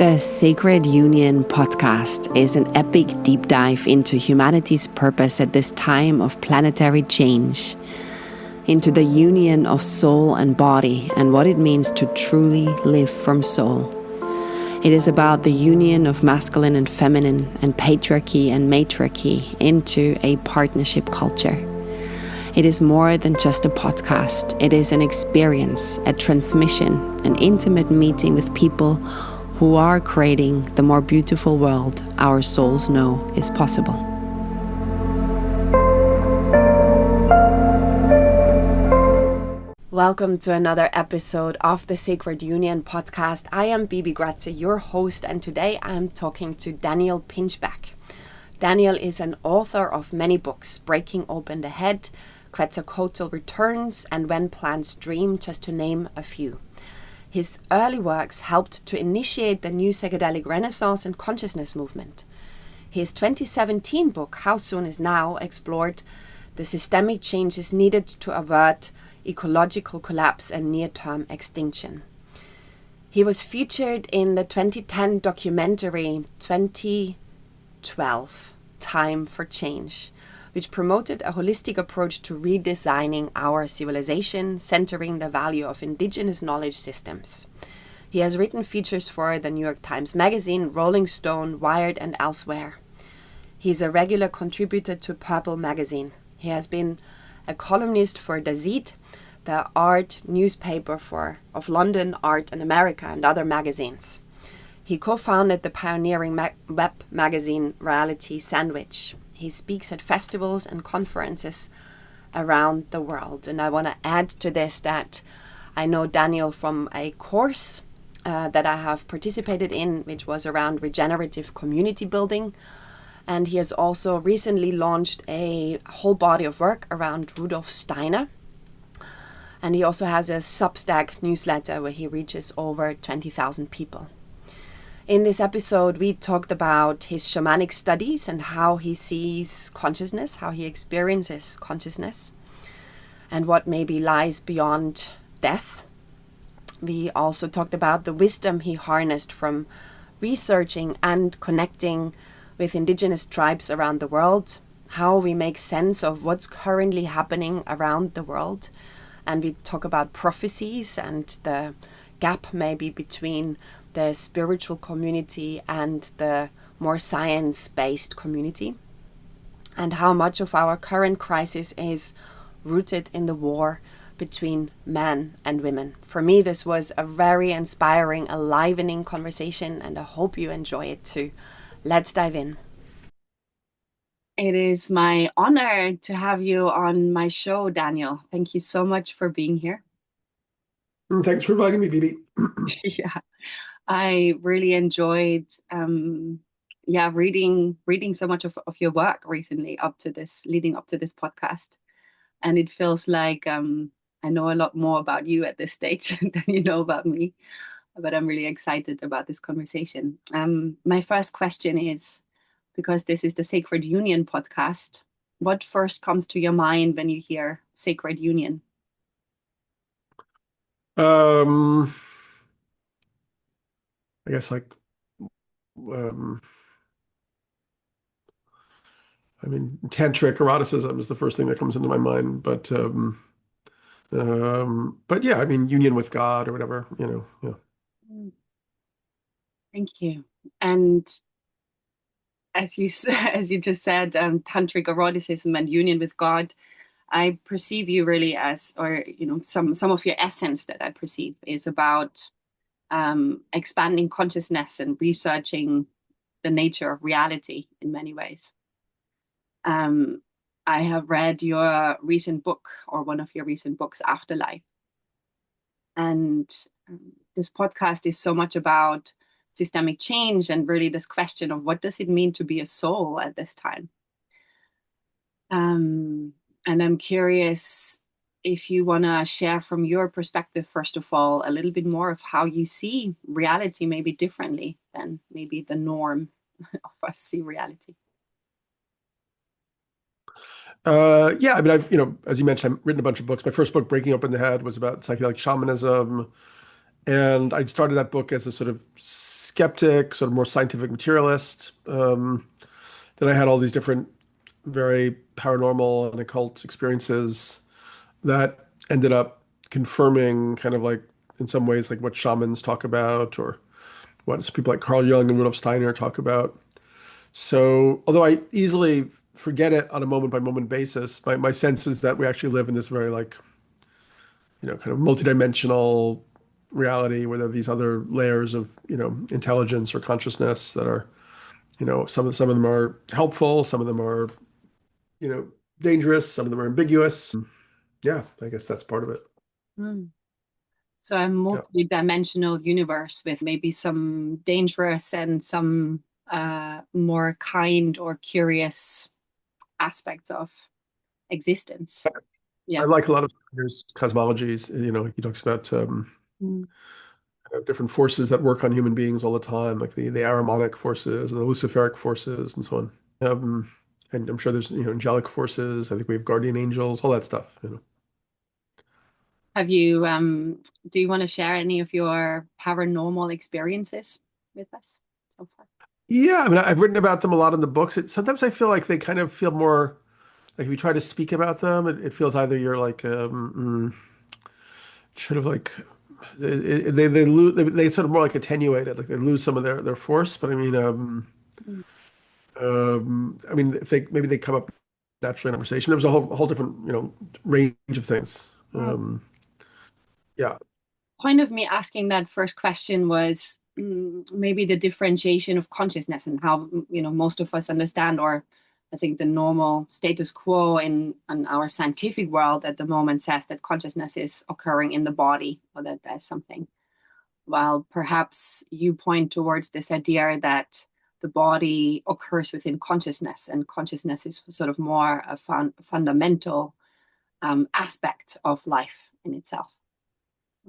The Sacred Union podcast is an epic deep dive into humanity's purpose at this time of planetary change, into the union of soul and body and what it means to truly live from soul. It is about the union of masculine and feminine and patriarchy and matriarchy into a partnership culture. It is more than just a podcast. It is an experience, a transmission, an intimate meeting with people who are creating the more beautiful world our souls know is possible. Welcome to another episode of the Sacred Union podcast. I am Bibi Gratze, your host, and today I am talking to Daniel Pinchbeck. Daniel is an author of many books, Breaking Open the Head, Quetzalcoatl Returns, and When Plants Dream, just to name a few. His early works helped to initiate the new psychedelic renaissance and consciousness movement. His 2017 book, How Soon Is Now, explored the systemic changes needed to avert ecological collapse and near-term extinction. He was featured in the 2010 documentary 2012, Time for Change, which promoted a holistic approach to redesigning our civilization, centering the value of indigenous knowledge systems. He has written features for the New York Times Magazine, Rolling Stone, Wired, and elsewhere. He is a regular contributor to Purple Magazine. He has been a columnist for Dazit, the art newspaper of London, Art and America, and other magazines. He co-founded the pioneering web magazine Reality Sandwich. He speaks at festivals and conferences around the world. And I want to add to this that I know Daniel from a course that I have participated in, which was around regenerative community building. And he has also recently launched a whole body of work around Rudolf Steiner. And he also has a Substack newsletter where he reaches over 20,000 people. In this episode, we talked about his shamanic studies and how he sees consciousness, how he experiences consciousness, and what maybe lies beyond death. We also talked about the wisdom he harnessed from researching and connecting with indigenous tribes around the world, how we make sense of what's currently happening around the world. And we talk about prophecies and the gap maybe between the spiritual community and the more science-based community, and how much of our current crisis is rooted in the war between men and women. For me, this was a very inspiring, enlivening conversation, and I hope you enjoy it too. Let's dive in. It is my honor to have you on my show, Daniel. Thank you so much for being here. Thanks for inviting me, Bibi. Yeah. I really enjoyed reading so much of your work recently leading up to this podcast. And it feels like I know a lot more about you at this stage than you know about me. But I'm really excited about this conversation. My first question is, because this is the Sacred Union podcast, what first comes to your mind when you hear Sacred Union? I guess tantric eroticism is the first thing that comes into my mind, but yeah, union with God or whatever, yeah. Thank you. And as you just said, tantric eroticism and union with God, I perceive you really as, or some of your essence that I perceive is about expanding consciousness and researching the nature of reality in many ways. I have read your recent book, or one of your recent books, Afterlife. And this podcast is so much about systemic change and really this question of what does it mean to be a soul at this time. And I'm curious if you want to share from your perspective, first of all, a little bit more of how you see reality maybe differently than maybe the norm of us see reality. Yeah, as you mentioned, I've written a bunch of books. My first book, Breaking Open the Head, was about psychedelic shamanism. And I started that book as a sort of skeptic, sort of more scientific materialist. Then I had all these different, very paranormal and occult experiences that ended up confirming kind of like, in some ways, like what shamans talk about or what people like Carl Jung and Rudolf Steiner talk about. So, although I easily forget it on a moment by moment basis, my sense is that we actually live in this very like, kind of multidimensional reality where there are these other layers of, intelligence or consciousness that are, some of them are helpful, some of them are, you know, dangerous, some of them are ambiguous. Yeah, I guess that's part of it. Mm. So a Yeah. multi-dimensional universe with maybe some dangerous and some more kind or curious aspects of existence. I Yeah. like a lot of there's cosmologies, he talks about Mm. different forces that work on human beings all the time, like the Ahrimanic forces and the Luciferic forces and so on. Um, and I'm sure there's, angelic forces. I think we have guardian angels, all that stuff. Have you do you want to share any of your paranormal experiences with us so far? Yeah, I mean, I've written about them a lot in the books. Sometimes I feel like they kind of feel more like if you try to speak about them, it feels either you're like sort of like they lose they sort of more like attenuated, like they lose some of their force. But Mm. I mean, if they maybe they come up naturally in conversation. There was a whole different range of things. Mm. Yeah, Point of me asking that first question was maybe the differentiation of consciousness and how most of us understand, or I think the normal status quo in our scientific world at the moment says that consciousness is occurring in the body, or that there's something. While perhaps you point towards this idea that the body occurs within consciousness, and consciousness is sort of more a fundamental aspect of life in itself.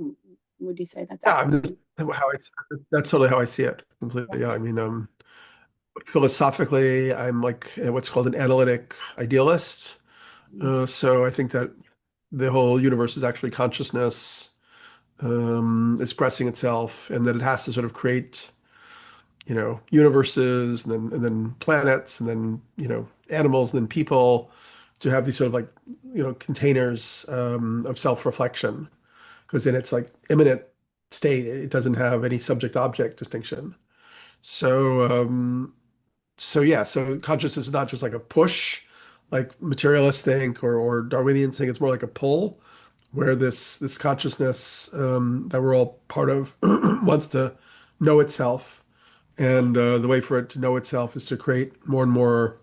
Mm, would you say that's yeah. I mean, accurate? that's totally how I see it completely. Yeah, I mean, philosophically, I'm like what's called an analytic idealist. Mm. So I think that the whole universe is actually consciousness expressing itself, and that it has to sort of create, universes and then planets and then, animals and then people to have these sort of like, containers of self-reflection. Because in its like imminent state, it doesn't have any subject-object distinction. So, yeah, so consciousness is not just like a push, like materialists think or Darwinians think. It's more like a pull, where this consciousness that we're all part of wants to know itself, and the way for it to know itself is to create more and more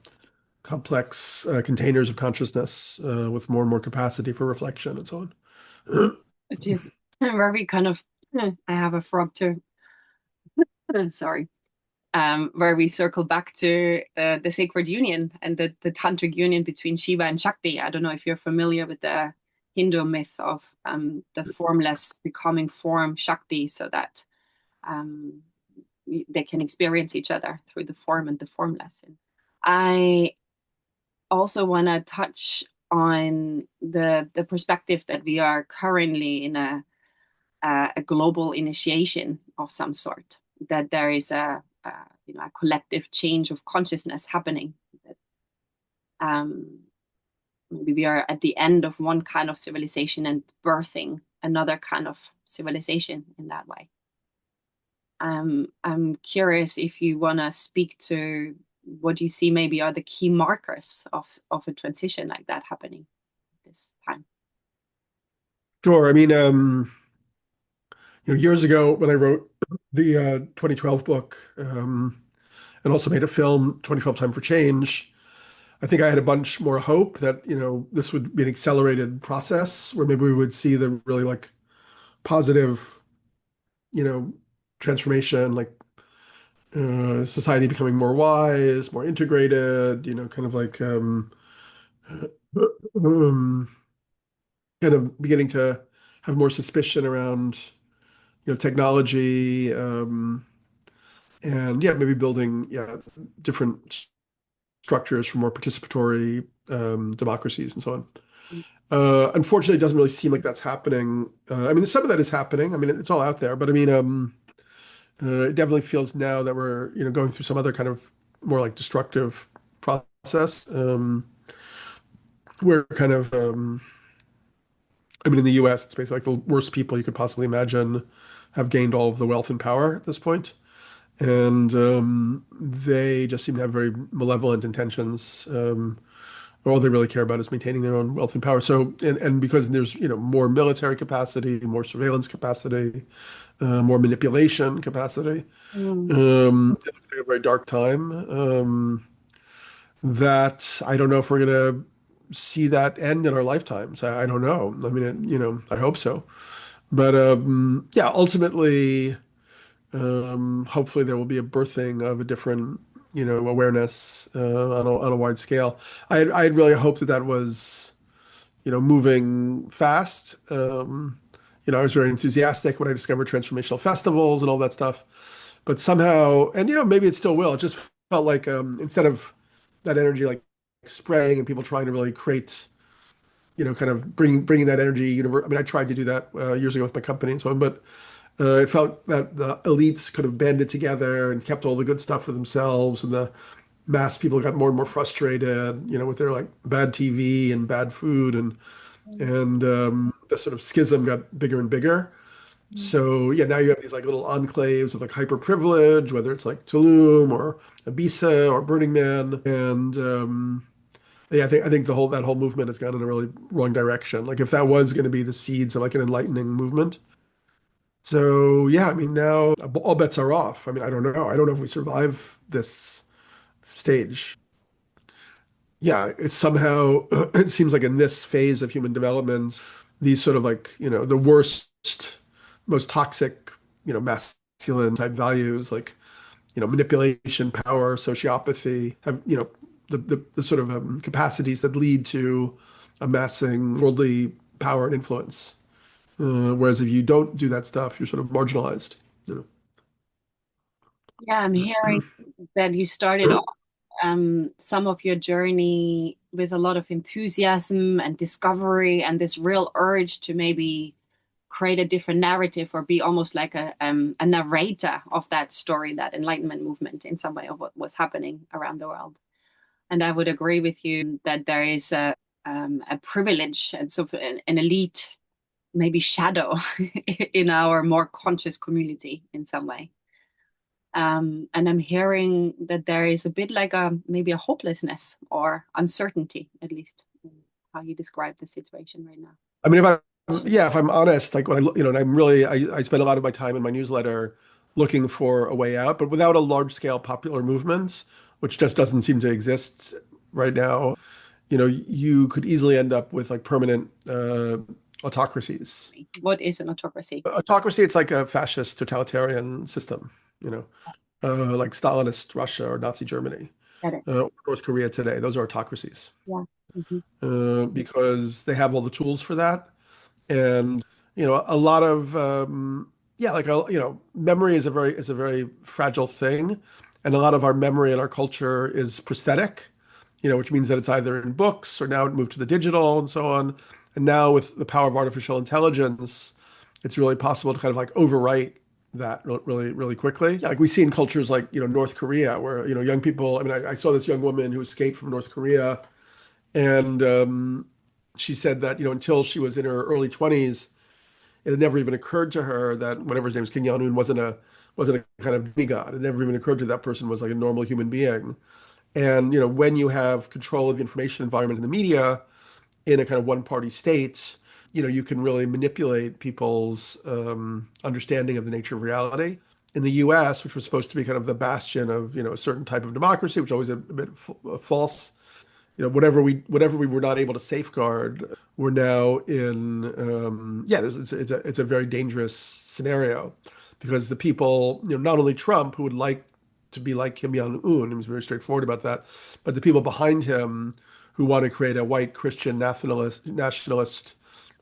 complex containers of consciousness with more and more capacity for reflection and so on. Which is where we kind of, I have a frog too, sorry, where we circle back to the sacred union and the tantric union between Shiva and Shakti. I don't know if you're familiar with the Hindu myth of the formless becoming form Shakti, so that um, they can experience each other through the form and the formless. And I also want to touch on the perspective that we are currently in a global initiation of some sort, that there is a collective change of consciousness happening. That, um, maybe we are at the end of one kind of civilization and birthing another kind of civilization in that way. I'm curious if you want to speak to what you see maybe are the key markers of a transition like that happening this time. Sure. I mean, years ago when I wrote the 2012 book and also made a film, 2012 Time for Change, I think I had a bunch more hope that, this would be an accelerated process where maybe we would see the really like positive, you know, transformation, like society becoming more wise, more integrated, kind of like um, kind of beginning to have more suspicion around, technology, and yeah, maybe building different structures for more participatory democracies and so on. Unfortunately, it doesn't really seem like that's happening. I mean, some of that is happening. I mean, it's all out there, but I mean, it definitely feels now that we're, going through some other kind of more like destructive process. Where kind of, I mean, in the US, it's basically like the worst people you could possibly imagine have gained all of the wealth and power at this point. And they just seem to have very malevolent intentions. All they really care about is maintaining their own wealth and power. So, and because there's, more military capacity, more surveillance capacity, more manipulation capacity, Mm. it looks like a very dark time. That I don't know if we're gonna see that end in our lifetimes. I don't know. I mean, I hope so. But yeah, ultimately, hopefully there will be a birthing of a different, awareness on a wide scale. I'd really hoped that that was, moving fast. I was very enthusiastic when I discovered transformational festivals and all that stuff. But somehow, and maybe it still will. It just felt like instead of that energy like spraying and people trying to really create, kind of bringing that energy. I mean, I tried to do that years ago with my company and so on, but it felt that the elites could have banded together and kept all the good stuff for themselves, and the mass people got more and more frustrated, with their like bad TV and bad food, and the sort of schism got bigger and bigger. So yeah, now you have these like little enclaves of like hyper privilege, whether it's like Tulum or Ibiza or Burning Man, and yeah, I think that whole movement has gone in a really wrong direction. Like if that was going to be the seeds of like an enlightening movement. So yeah, I mean now all bets are off. I mean, I don't know. I don't know if we survive this stage. Yeah, it's somehow it seems like in this phase of human development, these sort of like, the worst, most toxic, masculine type values like, manipulation, power, sociopathy have, the sort of capacities that lead to amassing worldly power and influence. Whereas if you don't do that stuff, you're sort of marginalized. Yeah, I'm hearing that you started off some of your journey with a lot of enthusiasm and discovery and this real urge to maybe create a different narrative or be almost like a narrator of that story, that enlightenment movement in some way of what was happening around the world. And I would agree with you that there is a privilege and sort of an elite, maybe shadow in our more conscious community in some way. And I'm hearing that there is a bit like a maybe a hopelessness or uncertainty, at least in how you describe the situation right now. I mean, if I'm honest, like when I, and I'm really, I spend a lot of my time in my newsletter looking for a way out, but without a large scale popular movement, which just doesn't seem to exist right now, you could easily end up with like permanent autocracies. What is an autocracy? Autocracy, it's like a fascist totalitarian system, you know, like Stalinist Russia or Nazi Germany, Got it. North Korea today. Those are autocracies Yeah. Hmm. because they have all the tools for that. And a lot of yeah, like memory is a very fragile thing, and a lot of our memory in our culture is prosthetic, which means that it's either in books or now it moved to the digital and so on. And now with the power of artificial intelligence, it's really possible to kind of like overwrite that really really quickly. Yeah, like we see in cultures like North Korea, where young people. I mean, I saw this young woman who escaped from North Korea, and she said that until she was in her early 20s, it had never even occurred to her that whatever his name is, Kim Jong-un, wasn't a kind of demigod. It never even occurred to her that person was like a normal human being. And when you have control of the information environment in the media in a kind of one-party state, you can really manipulate people's understanding of the nature of reality. In the U.S., which was supposed to be kind of the bastion of a certain type of democracy, which always a bit false, whatever we were not able to safeguard, we're now in yeah, it's a very dangerous scenario because the people, not only Trump, who would like to be like Kim Jong-un, he was very straightforward about that, but the people behind him who want to create a white Christian nationalist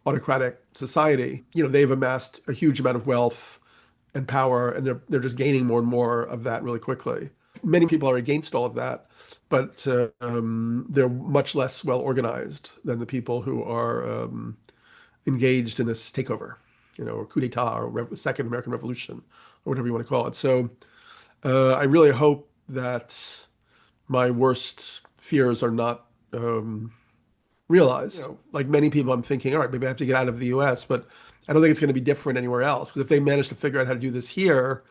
autocratic society, they've amassed a huge amount of wealth and power, and they're just gaining more and more of that really quickly. many people are against all of that, but they're much less well organized than the people who are engaged in this takeover, or coup d'etat, or Second American Revolution, or whatever you want to call it. So I really hope that my worst fears are not realized. Like many people, I'm thinking, all right, maybe I have to get out of the US, but I don't think it's going to be different anywhere else. Because if they manage to figure out how to do this here,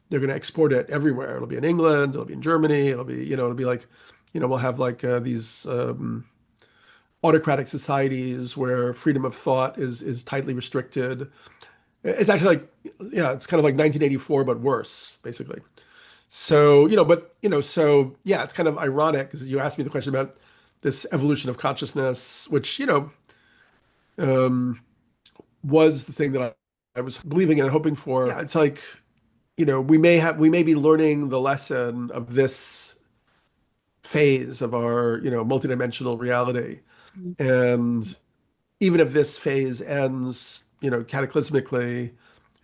they're going to export it everywhere. It'll be in England, it'll be in Germany, it'll be like, we'll have like these autocratic societies where freedom of thought is tightly restricted. It's actually like, yeah, it's kind of like 1984, but worse, basically. So, so yeah, it's kind of ironic because you asked me the question about this evolution of consciousness, which, um, was the thing that I was believing in and hoping for. Yeah, it's like, we may be learning the lesson of this phase of our, multidimensional reality. And even if this phase ends, cataclysmically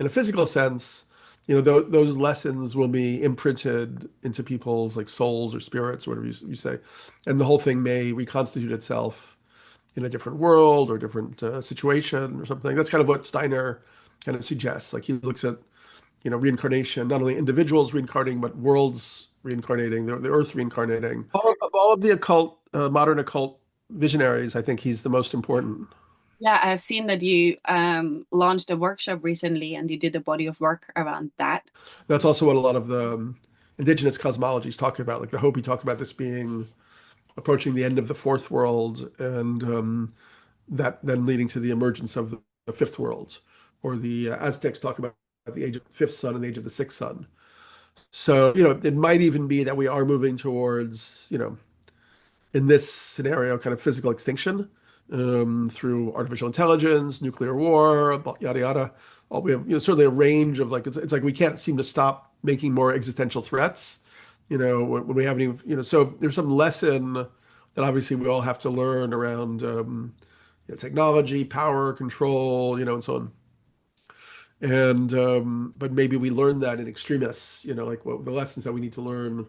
in a physical sense, those lessons will be imprinted into people's like souls or spirits, or whatever you say. And the whole thing may reconstitute itself in a different world or different situation or something. That's kind of what Steiner kind of suggests. Like he looks at, reincarnation, not only individuals reincarnating, but worlds reincarnating, the earth reincarnating. Of all of the occult, modern occult visionaries, I think he's the most important. Yeah, I've seen that you launched a workshop recently and you did a body of work around that. That's also what a lot of the indigenous cosmologies talk about. Like the Hopi talk about this being approaching the end of the fourth world, and that then leading to the emergence of the fifth world. Or the Aztecs talk about the age of the fifth sun and the age of the sixth sun. So, it might even be that we are moving towards, in this scenario, kind of physical extinction through artificial intelligence, nuclear war, yada yada. We have, certainly a range of like it's like we can't seem to stop making more existential threats. When we haven't even, so there's some lesson that obviously we all have to learn around technology, power, control, and so on. And but maybe we learn that in extremists, like what the lessons that we need to learn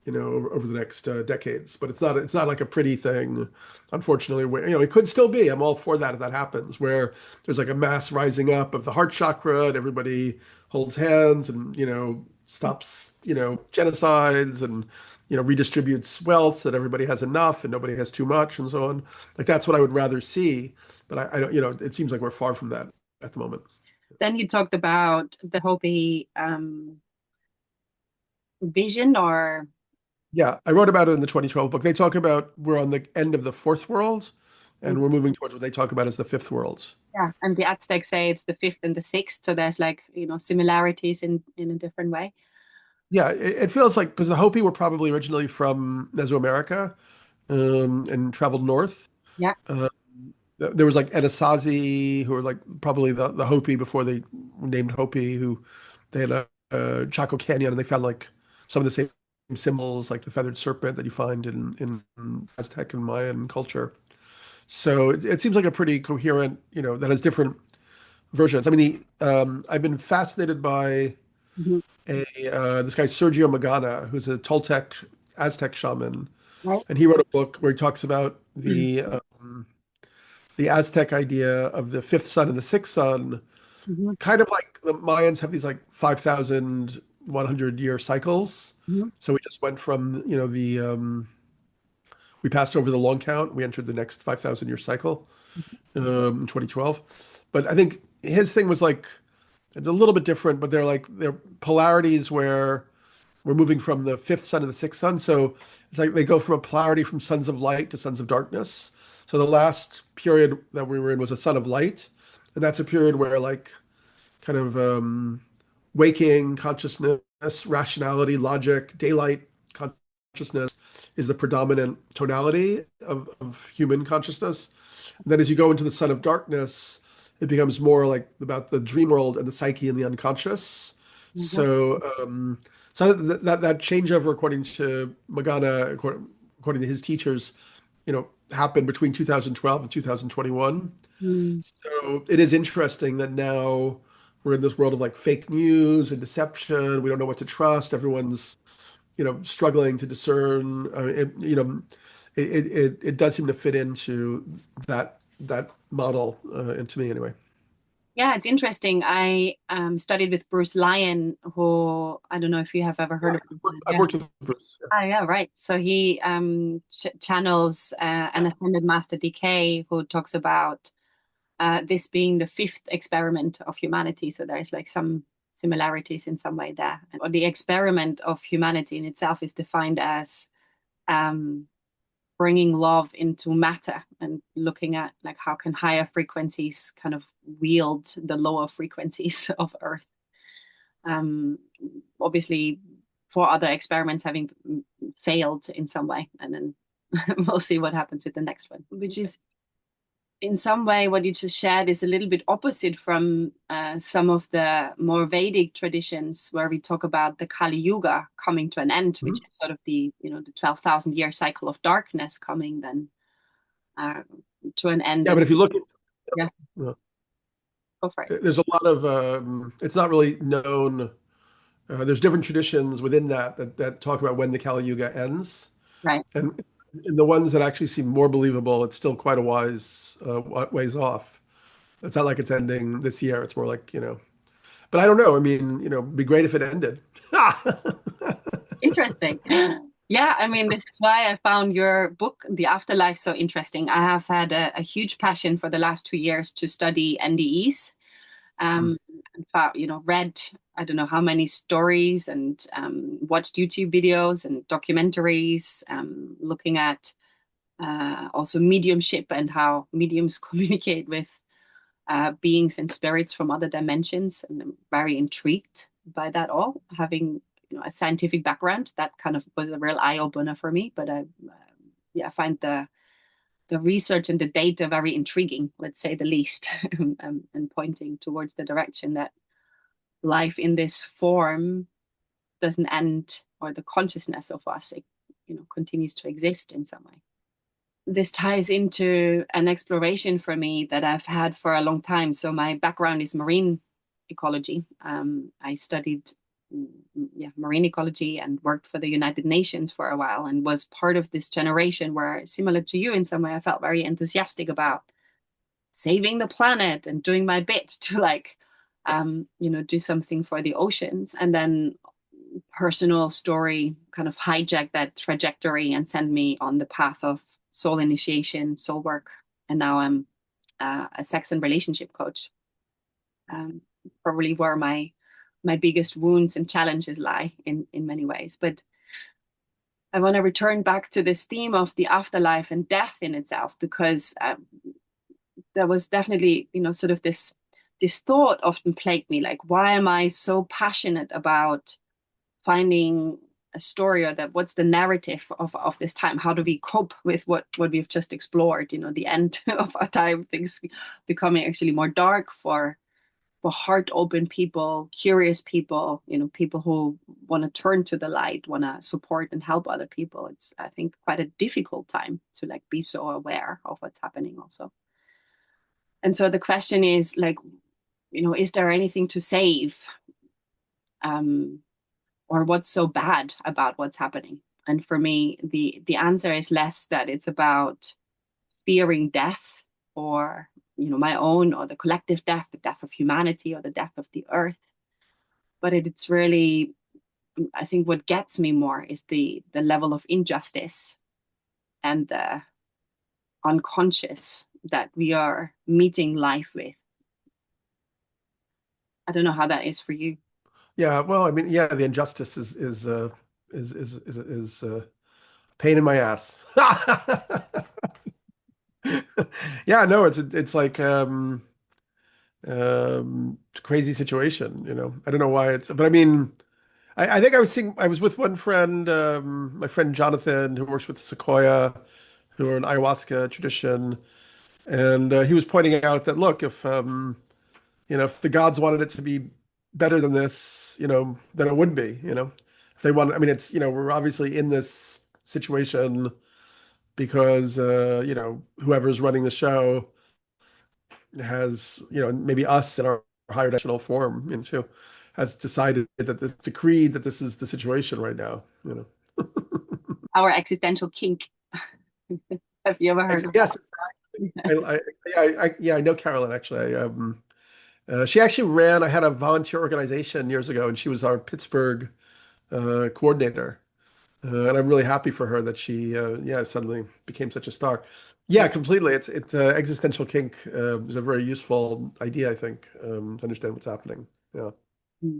over the next decades. But it's not like a pretty thing, unfortunately. Where, it could still be. I'm all for that if that happens, where there's like a mass rising up of the heart chakra and everybody holds hands and stops genocides and redistributes wealth so that everybody has enough and nobody has too much and so on. Like that's what I would rather see. But I don't. It seems like we're far from that at the moment. Then you talked about the Hopi vision or Yeah, I wrote about it in the 2012 book. They talk about we're on the end of the fourth world and we're moving towards what they talk about as the fifth world. yeah, and the Aztecs say it's the fifth and the sixth, so there's like, similarities in a different way. Yeah, it feels like because the Hopi were probably originally from Mesoamerica and traveled north. Yeah. Uh, there was like Anasazi, who were like probably the Hopi before they were named Hopi, who they had a Chaco Canyon and they found like some of the same symbols, like the feathered serpent that you find in Aztec and Mayan culture. So it seems like a pretty coherent, that has different versions. I mean, I've been fascinated by Mhm. this guy Sergio Magana, who's a Toltec Aztec shaman, Right. and he wrote a book where he talks about Mhm. the Aztec idea of the fifth sun and the sixth sun, Mhm. kind of like the Mayans have these like 5,100 year cycles. Mhm. So we just went from, we passed over the long count. We entered the next 5,000 year cycle in 2012. But I think his thing was like, it's a little bit different, but they're polarities where we're moving from the fifth sun to the sixth sun. So it's like they go from a polarity from sons of light to sons of darkness. So the last period that we were in was a sun of light. And that's a period where like kind of waking consciousness, rationality, logic, daylight consciousness is the predominant tonality of human consciousness. And then as you go into the sun of darkness, it becomes more like about the dream world and the psyche and the unconscious. Mhm. So that changeover, according to Magana, according to his teachers, happened between 2012 and 2021. Mhm. So it is interesting that now we're in this world of like fake news and deception. We don't know what to trust. Everyone's struggling to discern. It does seem to fit into that model, and to me anyway. Yeah, it's interesting. I studied with Bruce Lyon, who I don't know if you have ever heard Yeah, of him. I've Yeah. worked with Bruce. Ah, yeah, right. So he channels an ascended master DK who talks about this being the fifth experiment of humanity. So there's like some similarities in some way there. And the experiment of humanity in itself is defined as um, bringing love into matter and looking at like how can higher frequencies kind of wield the lower frequencies of Earth. Um, Obviously, four other experiments having failed in some way, and then we'll see what happens with the next one, which is in some way what you just shared is a little bit opposite from some of the more Vedic traditions where we talk about the Kali Yuga coming to an end, which Mhm. is sort of the 12,000 year cycle of darkness coming then uh, to an end. Yeah, but And if you look at, yeah, uh, go for it. there's a lot of it's not really known. There's different traditions within that talk about when the Kali Yuga ends, Right. and in the ones that actually seem more believable, it's still quite a ways off. It's not like it's ending this year. It's more like, but I don't know. I mean, it'd be great if it ended. Interesting. Yeah, I mean, this is why I found your book, The Afterlife, so interesting. I have had a huge passion for the last 2 years to study NDEs. Um, read I don't know how many stories and watched YouTube videos and documentaries, looking at also mediumship and how mediums communicate with beings and spirits from other dimensions. And I'm very intrigued by that all. Having a scientific background, that kind of was a real eye opener for me. But I find the research and the data very intriguing, let's say the least, and pointing towards the direction that life in this form doesn't end, or the consciousness of us, continues to exist in some way. This ties into an exploration for me that I've had for a long time. So my background is marine ecology. I studied marine ecology and worked for the United Nations for a while and was part of this generation where, similar to you in some way, I felt very enthusiastic about saving the planet and doing my bit to do something for the oceans. And then personal story kind of hijacked that trajectory and sent me on the path of soul initiation, soul work. And now I'm a sex and relationship coach. Probably where my biggest wounds and challenges lie in many ways. But I want to return back to this theme of the afterlife and death in itself, because there was definitely, sort of this thought often plagued me, like, why am I so passionate about finding a story, or that what's the narrative of this time? How do we cope with what we've just explored? The end of our time, things becoming actually more dark for heart open people, curious people, people who want to turn to the light, want to support and help other people. It's, I think, quite a difficult time to like be so aware of what's happening also. And so the question is like, is there anything to save? Or what's so bad about what's happening? And for me, the answer is less that it's about fearing death, or my own or the collective death, the death of humanity or the death of the earth. But it's really, I think what gets me more is the level of injustice and the unconscious that we are meeting life with. I don't know how that is for you. Yeah, well, I mean, yeah, the injustice is pain in my ass. Yeah, no, it's like crazy situation, I don't know why but I mean, I think I was with one friend, my friend Jonathan, who works with Sequoia, who are an ayahuasca tradition, and he was pointing out that, look, if the gods wanted it to be better than this, then it would be, if they want, I mean, it's, we're obviously in this situation because, whoever's running the show has, maybe us in our higher dimensional form, too. has decided that this decreed that this is the situation right now, you know. Our existential kink. Have you ever heard of Yes, yeah, I know Carolyn actually. She actually ran. I had a volunteer organization years ago, and she was our Pittsburgh coordinator. And I'm really happy for her that she, yeah, suddenly became such a star. Yeah, completely. It's existential kink is a very useful idea, I think, to understand what's happening. Yeah. that?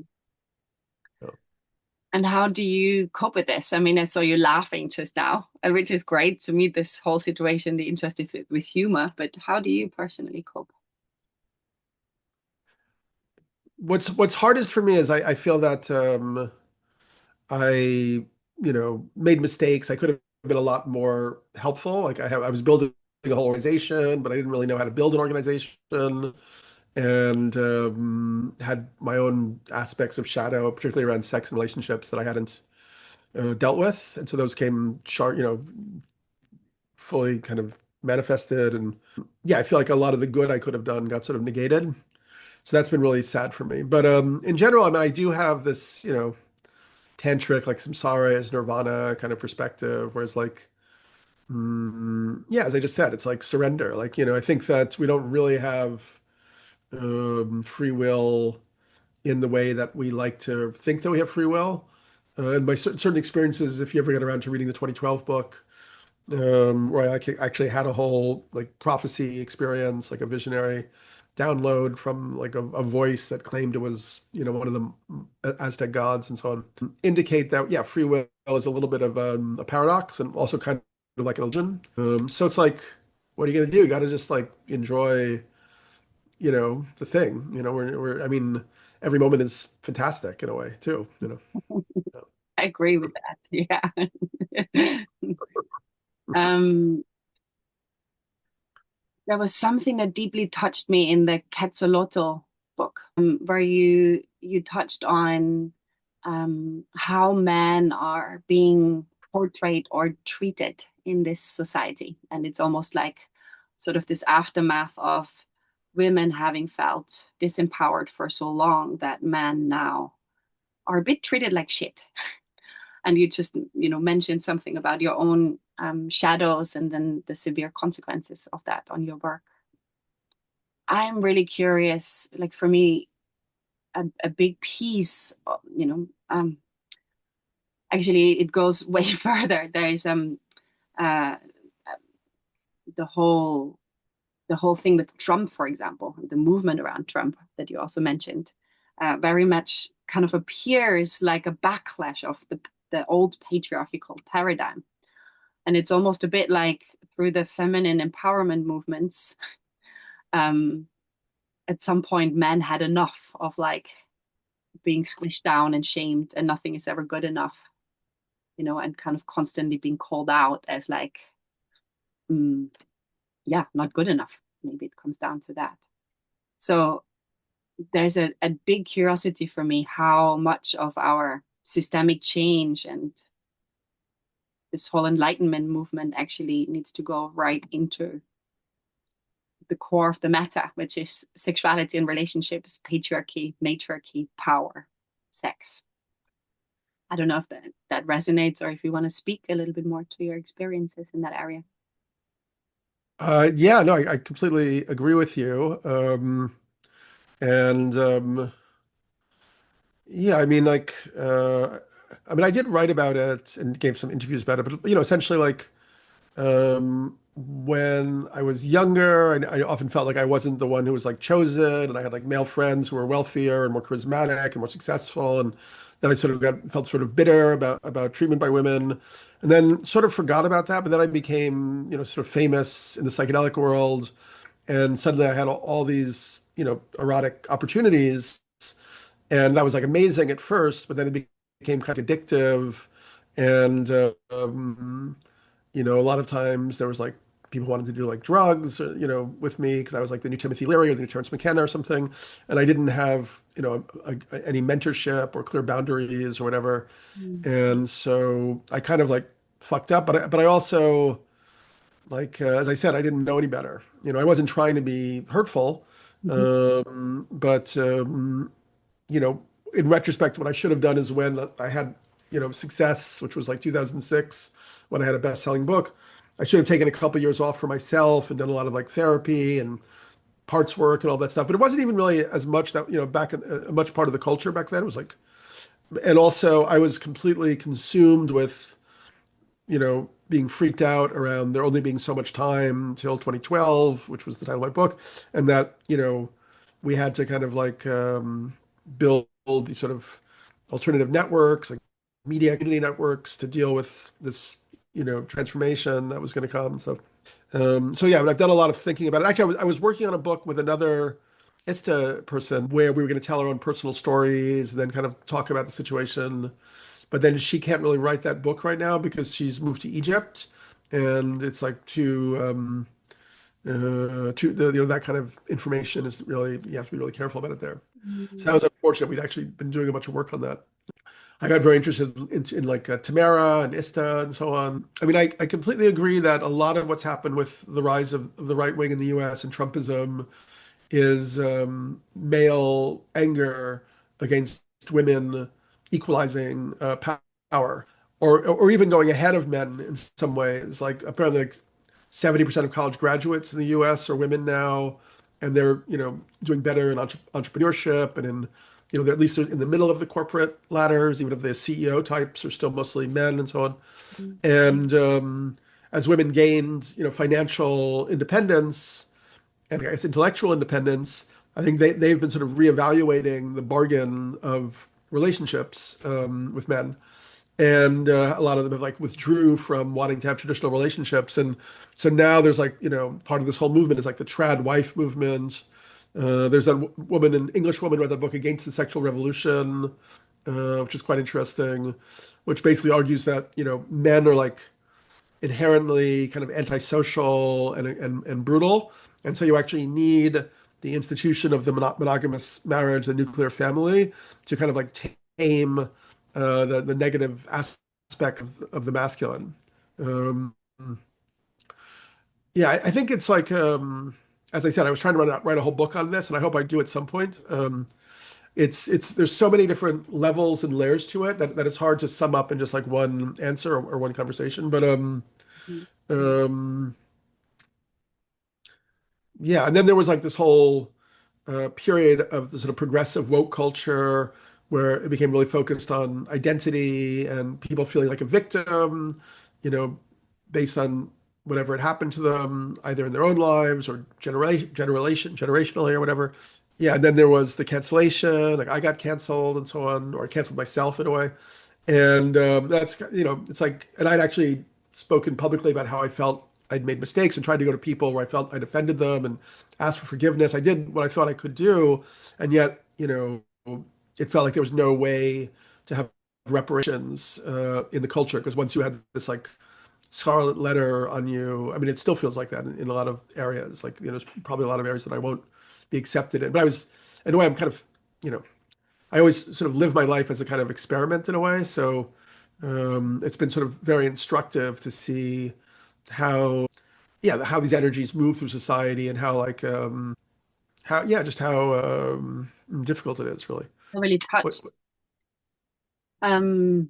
Yeah. And how do you cope with this? I mean, I saw you laughing just now, which is great to meet this whole situation, the interest with humor, but how do you personally cope? What's hardest for me is I feel that I, made mistakes. I could have been a lot more helpful. Like I was building a whole organization, but I didn't really know how to build an organization, and had my own aspects of shadow, particularly around sex and relationships that I hadn't dealt with, and so those came fully kind of manifested, and yeah, I feel like a lot of the good I could have done got sort of negated. So that's been really sad for me. But in general, I mean, I do have this, tantric, like samsara is nirvana kind of perspective, whereas like, yeah, as I just said, it's like surrender. Like, I think that we don't really have free will in the way that we like to think that we have free will. And by certain experiences, if you ever get around to reading the 2012 book, where I actually had a whole like prophecy experience, like a visionary download from like a voice that claimed it was, one of the Aztec gods and so on, indicate that, yeah, free will is a little bit of a paradox and also kind of like an illusion. So it's like, what are you going to do? You got to just like enjoy, the thing, I mean, every moment is fantastic in a way too, I agree with that. Yeah. um, there was something that deeply touched me in the Quetzalcoatl book, where you touched on how men are being portrayed or treated in this society, and it's almost like sort of this aftermath of women having felt disempowered for so long that men now are a bit treated like shit. And you just mentioned something about your own shadows and then the severe consequences of that on your work. I'm really curious, like for me, a big piece actually it goes way further. There is uh the whole thing with Trump, for example, the movement around Trump that you also mentioned, very much kind of appears like a backlash of the old patriarchal paradigm. And it's almost a bit like through the feminine empowerment movements, um, at some point, men had enough of like being squished down and shamed, and nothing is ever good enough, and kind of constantly being called out as like, mm, yeah, not good enough. Maybe it comes down to that. So there's a big curiosity for me how much of our systemic change and this whole enlightenment movement actually needs to go right into the core of the matter, which is sexuality and relationships, patriarchy, matriarchy, power, sex. I don't know if that resonates or if you want to speak a little bit more to your experiences in that area. Yeah, no, I completely agree with you. And yeah, I mean, like, I mean, I did write about it and gave some interviews about it, but essentially, like, when I was younger, I often felt like I wasn't the one who was like chosen, and I had like male friends who were wealthier and more charismatic and more successful, and then I sort of felt sort of bitter about treatment by women, and then sort of forgot about that. But then I became, sort of famous in the psychedelic world, and suddenly I had all these, erotic opportunities, and that was like amazing at first, but then it became kind of addictive, and a lot of times there was like people wanted to do like drugs, with me because I was like the new Timothy Leary or the new Terrence McKenna or something, and I didn't have, any mentorship or clear boundaries or whatever, Mm. and so I kind of like fucked up, but I also like as I said, I didn't know any better. I wasn't trying to be hurtful, Mhm. but you know, in retrospect, what I should have done is when I had, success, which was like 2006, when I had a best-selling book, I should have taken a couple years off for myself and done a lot of like therapy and parts work and all that stuff. But it wasn't even really as much that, back in a much part of the culture back then. It was like, and also I was completely consumed with, being freaked out around there only being so much time till 2012, which was the title of my book, and that, we had to kind of like build these sort of alternative networks, like media community networks, to deal with this, transformation that was going to come. So yeah, but I've done a lot of thinking about it. Actually, I was working on a book with another ISTA person where we were going to tell our own personal stories and then kind of talk about the situation. But then she can't really write that book right now because she's moved to Egypt, and it's like that kind of information is really, you have to be really careful about it there. So that was unfortunate. We'd actually been doing a bunch of work on that. I got very interested in like Tamara and Ista and so on. I mean, I completely agree that a lot of what's happened with the rise of the right wing in the US and Trumpism is male anger against women equalizing power, or even going ahead of men in some ways. Like apparently, like 70% of college graduates in the U.S. are women now, and they're doing better in entrepreneurship and in they're at least in the middle of the corporate ladders, even if the CEO types are still mostly men and so on. And as women gained financial independence and I guess intellectual independence, I think they've been sort of reevaluating the bargain of relationships with men. And a lot of them have like withdrew from wanting to have traditional relationships. And so now there's like, part of this whole movement is like the trad wife movement. There's that woman, an English woman, read that book Against the Sexual Revolution, which is quite interesting, which basically argues that, men are like inherently kind of antisocial and brutal. And so you actually need the institution of the monogamous marriage, the nuclear family, to kind of like tame the negative aspect of the masculine. Um, yeah, I think it's like, as I said, I was trying to write a whole book on this, and I hope I do at some point. It's there's so many different levels and layers to it that it's hard to sum up in just like one answer or one conversation. But um, yeah, and then there was like this whole period of the sort of progressive woke culture where it became really focused on identity and people feeling like a victim, you know, based on whatever had happened to them, either in their own lives or generationally or whatever. Yeah, and then there was the cancellation, like I got canceled and so on, or I canceled myself in a way. And that's, it's like, and I'd actually spoken publicly about how I felt I'd made mistakes and tried to go to people where I felt I'd offended them and asked for forgiveness. I did what I thought I could do. And yet, it felt like there was no way to have reparations in the culture because once you had this like scarlet letter on you, I mean, it still feels like that in a lot of areas. Like, there's probably a lot of areas that I won't be accepted in. But in a way, I'm kind of, I always sort of live my life as a kind of experiment in a way. So it's been sort of very instructive to see how, yeah, how these energies move through society and how like, just how difficult it is really. Really What, touched. Um,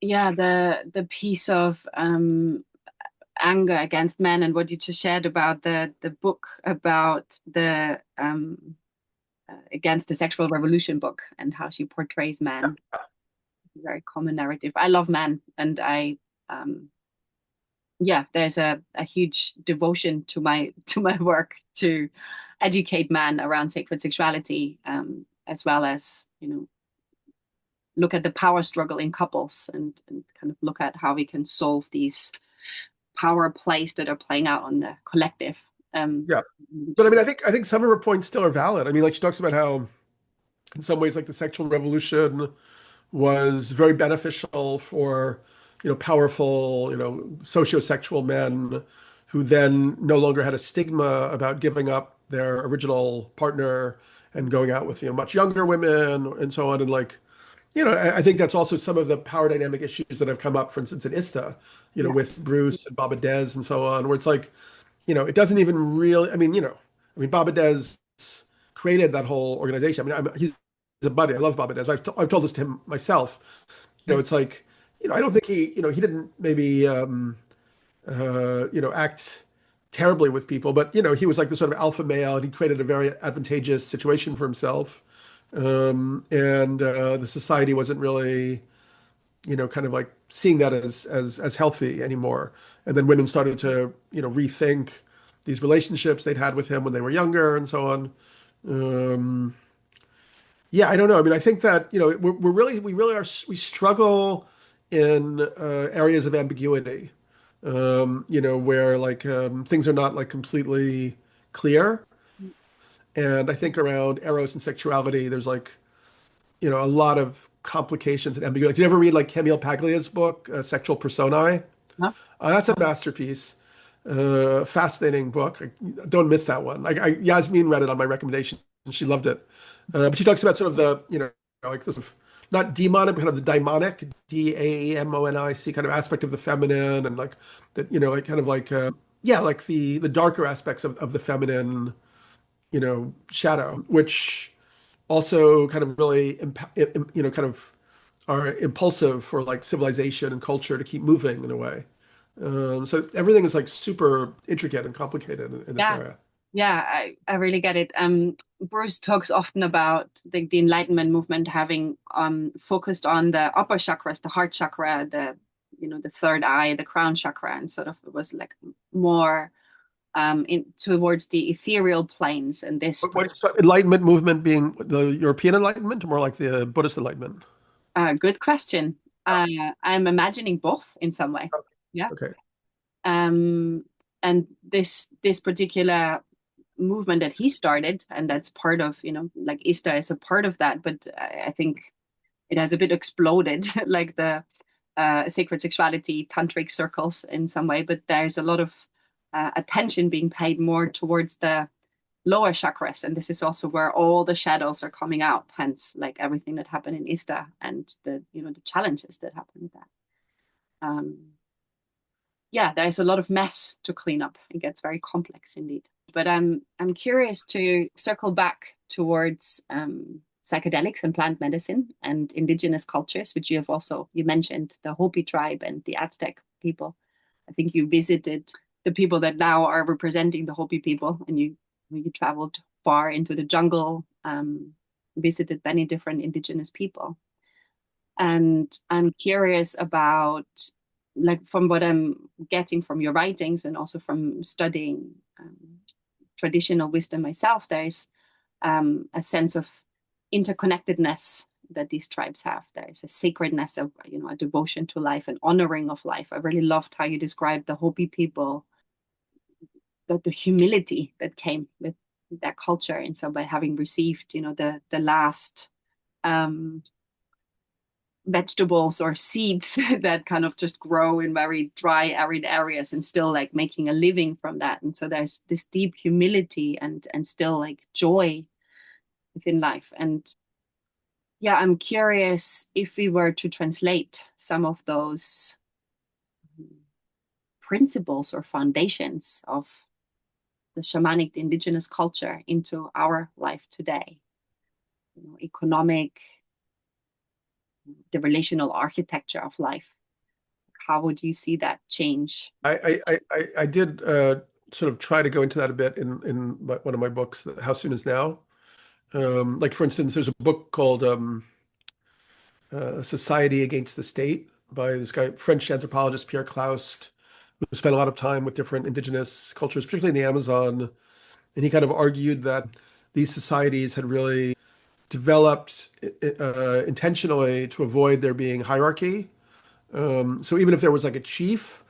yeah, the piece of anger against men and what you just shared about the book about the against the sexual revolution book and how she portrays man. Very common narrative. I love man, and um, there's a huge devotion to my work to educate man around sacred sexuality, as well as look at the power struggle in couples and kind of look at how we can solve these power plays that are playing out on the collective. yeah. But I mean, I think some of her points still are valid. I mean, like she talks about how in some ways like the sexual revolution was very beneficial for, powerful, sociosexual men who then no longer had a stigma about giving up their original partner and going out with, much younger women and so on. And like, I think that's also some of the power dynamic issues that have come up, for instance, in ISTA, Yeah. with Bruce and Baba Dez and so on, where it's like, it doesn't even really, I mean, Baba Dez created that whole organization. I mean, he's a buddy. I love Bob Inez. I've told this to him myself. It's like, I don't think he didn't maybe, act terribly with people, but, he was like the sort of alpha male and he created a very advantageous situation for himself. And the society wasn't really, kind of like seeing that as healthy anymore. And then women started to, rethink these relationships they'd had with him when they were younger and so on. Um, yeah, I don't know. I mean, I think that, we struggle in areas of ambiguity, where like things are not like completely clear. And I think around eros and sexuality, there's like, a lot of complications and ambiguity. Did you ever read like Camille Paglia's book, Sexual Personae? Huh? That's a masterpiece. Fascinating book. Don't miss that one. Yasmin read it on my recommendation and she loved it. But she talks about sort of the, like this, not demonic, but kind of the daimonic, Daemonic kind of aspect of the feminine and like that, like kind of like, yeah, like the darker aspects of the feminine, shadow, which also kind of really, kind of are impulsive for like civilization and culture to keep moving in a way. So everything is like super intricate and complicated in this Yeah. area. Yeah, I really get it. Bruce talks often about the Enlightenment movement having focused on the upper chakras, the heart chakra, the third eye, the crown chakra, and sort of it was like more towards the ethereal planes and this. What's the Enlightenment movement being the European Enlightenment or more like the Buddhist Enlightenment? Good question. I'm imagining both in some way. Yeah. Okay. And this particular movement that he started, and that's part of, like ISTA is a part of that, but I think it has a bit exploded, like the sacred sexuality, tantric circles in some way, but there's a lot of attention being paid more towards the lower chakras, and this is also where all the shadows are coming out, hence like everything that happened in ISTA and the challenges that happen with that. Yeah, there's a lot of mess to clean up. It gets very complex indeed. But I'm curious to circle back towards psychedelics and plant medicine and indigenous cultures, which you mentioned the Hopi tribe and the Aztec people. I think you visited the people that now are representing the Hopi people, and you traveled far into the jungle, visited many different indigenous people. And I'm curious about, like, from what I'm getting from your writings and also from studying traditional wisdom myself, there's a sense of interconnectedness that these tribes have. There's a sacredness of, a devotion to life and honoring of life. I really loved how you described the Hopi people, the humility that came with that culture, and so by having received, the last vegetables or seeds that kind of just grow in very dry, arid areas and still like making a living from that. And so there's this deep humility and still like joy within life. And yeah, I'm curious if we were to translate some of those principles or foundations of the shamanic, the indigenous culture into our life today, economic, the relational architecture of life. How would you see that change? I did sort of try to go into that a bit in one of my books, How Soon Is Now. Like for instance, there's a book called Society Against the State by this guy, French anthropologist Pierre Claust, who spent a lot of time with different indigenous cultures, particularly in the Amazon. And he kind of argued that these societies had really developed intentionally to avoid there being hierarchy. So even if there was like a chief,